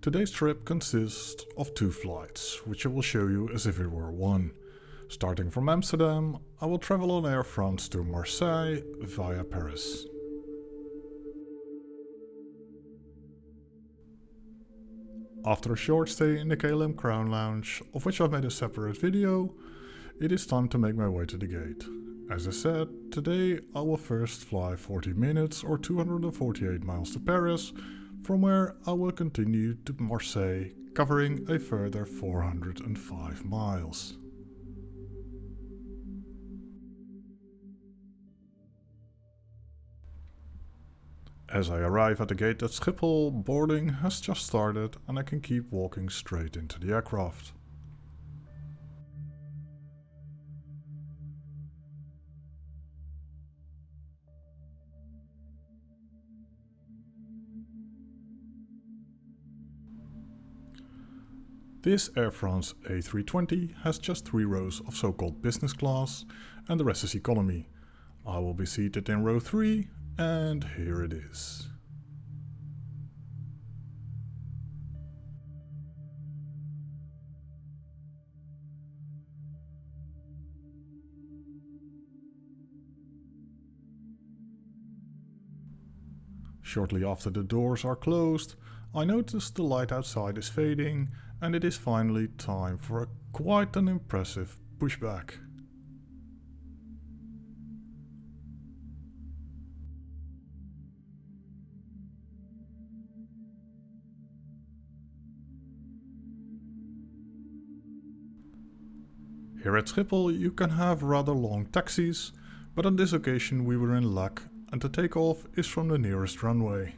Today's trip consists of 2 flights, which I will show you as if it were one. Starting from Amsterdam, I will travel on Air France to Marseille via Paris. After a short stay in the KLM Crown Lounge, of which I've made a separate video, it is time to make my way to the gate. As I said, today I will first fly 40 minutes or 248 miles to Paris, from where I will continue to Marseille, covering a further 405 miles. As I arrive at the gate at Schiphol, boarding has just started and I can keep walking straight into the aircraft. This Air France A320 has just 3 rows of so-called business class and the rest is economy. I will be seated in row 3 and here it is. Shortly after the doors are closed, I notice the light outside is fading and it is finally time for quite an impressive pushback. Here at Schiphol you can have rather long taxis, but on this occasion we were in luck and the takeoff is from the nearest runway.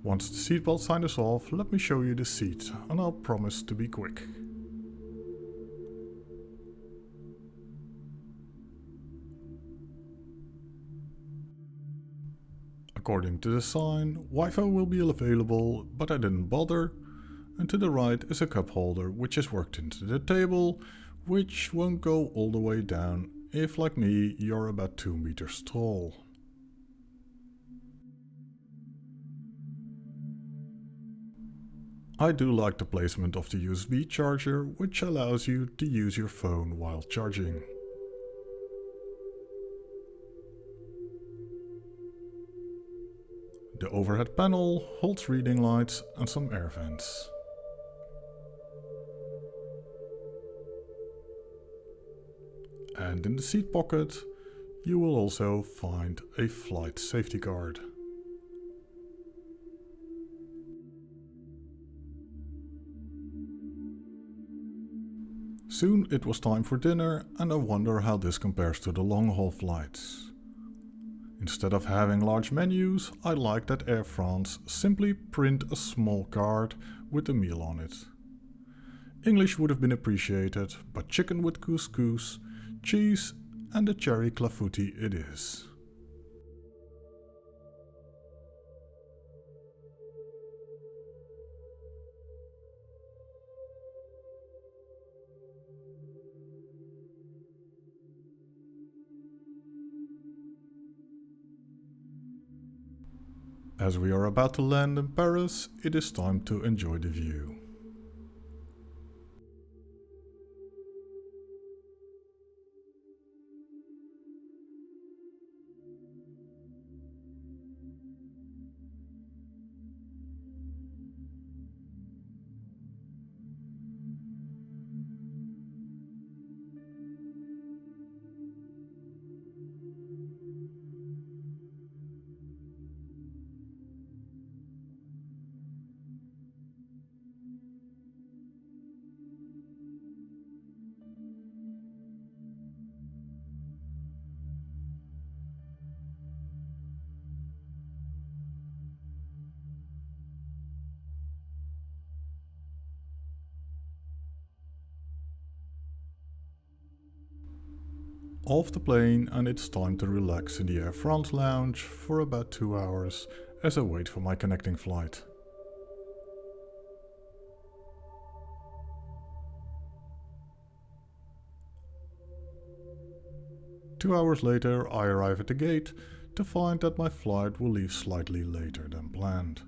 Once the seatbelt sign is off, let me show you the seat and I'll promise to be quick. According to the sign, Wi-Fi will be available, but I didn't bother. And to the right is a cup holder which is worked into the table, which won't go all the way down if, like me, you're about 2 meters tall. I do like the placement of the USB charger, which allows you to use your phone while charging. The overhead panel holds reading lights and some air vents. And in the seat pocket you will also find a flight safety card. Soon it was time for dinner and I wonder how this compares to the long-haul flights. Instead of having large menus, I like that Air France simply print a small card with a meal on it. English would have been appreciated, but chicken with couscous, cheese and a cherry clafouti it is. As we are about to land in Paris, it is time to enjoy the view. Off the plane, and it's time to relax in the Air France lounge for about 2 hours as I wait for my connecting flight. Two hours later, I arrive at the gate to find that my flight will leave slightly later than planned.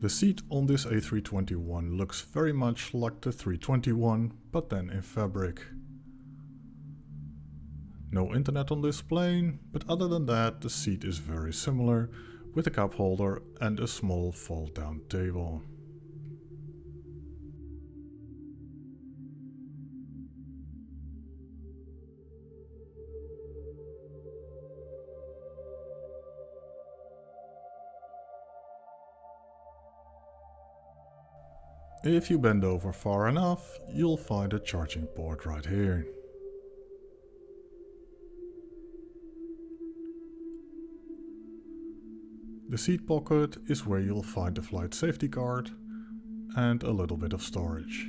The seat on this A321 looks very much like the 321, but then in fabric. No internet on this plane, but other than that the seat is very similar, with a cup holder and a small fold-down table. If you bend over far enough, you'll find a charging port right here. The seat pocket is where you'll find the flight safety card and a little bit of storage.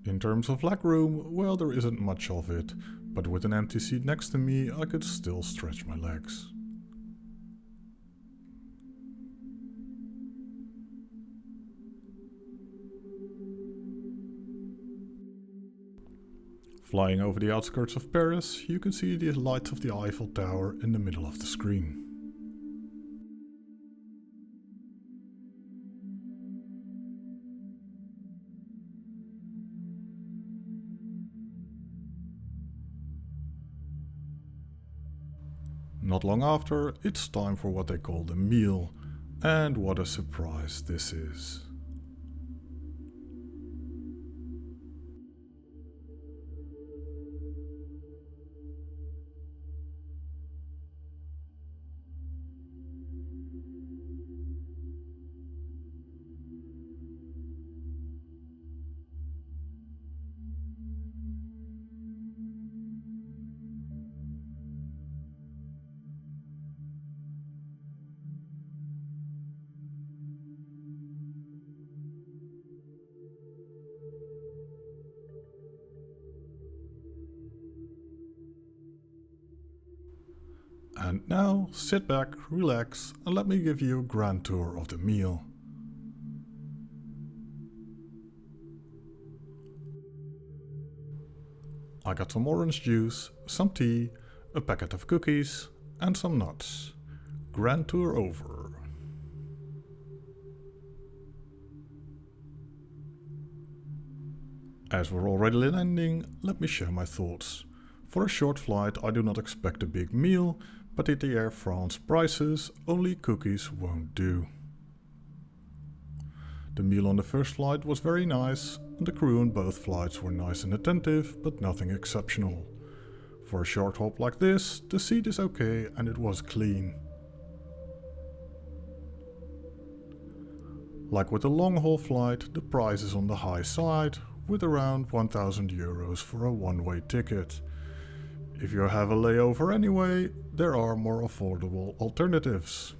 In terms of legroom, well, there isn't much of it, but with an empty seat next to me I could still stretch my legs. Flying over the outskirts of Paris, you can see the lights of the Eiffel Tower in the middle of the screen. Not long after, it's time for what they call the meal, and what a surprise this is. And now, sit back, relax, and let me give you a grand tour of the meal. I got some orange juice, some tea, a packet of cookies, and some nuts. Grand tour over. As we're already landing, let me share my thoughts. For a short flight I do not expect a big meal, but at the Air France prices, only cookies won't do. The meal on the first flight was very nice, and the crew on both flights were nice and attentive, but nothing exceptional. For a short hop like this, the seat is okay and it was clean. Like with a long-haul flight, the price is on the high side, with around 1,000 euros for a one-way ticket. If you have a layover anyway, there are more affordable alternatives.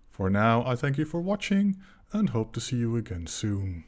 For now, I thank you for watching and hope to see you again soon.